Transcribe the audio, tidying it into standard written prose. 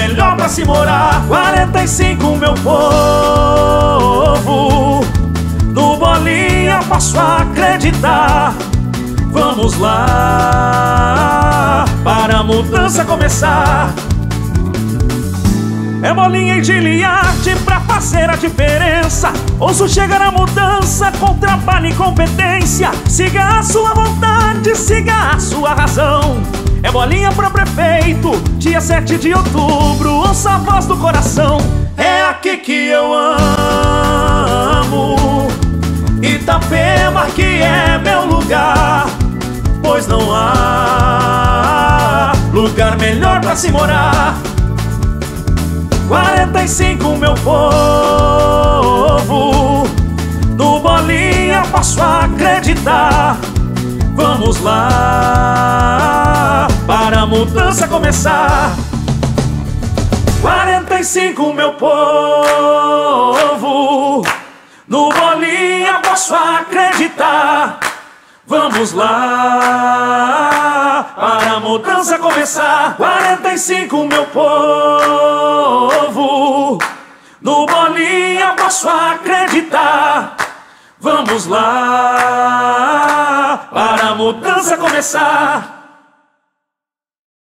melhor pra se morar. 45, meu povo, no Bolinha posso acreditar. Vamos lá, para a mudança começar. É Bolinha e Giliardi pra fazer a diferença. Ouço chegar a mudança com trabalho e competência. Siga a sua vontade, siga a sua razão. É Bolinha pra prefeito, dia 7 de outubro. Ouça a voz do coração. É aqui que eu amo, Itapema que é meu lugar, pois não há lugar melhor pra se morar. 45, meu povo, no Bolinha posso acreditar. Vamos lá, para a mudança começar. 45, meu povo, no Bolinha posso acreditar. Vamos lá, para a mudança começar. 45, meu povo, no Bolinha posso acreditar. Vamos lá, para a mudança começar.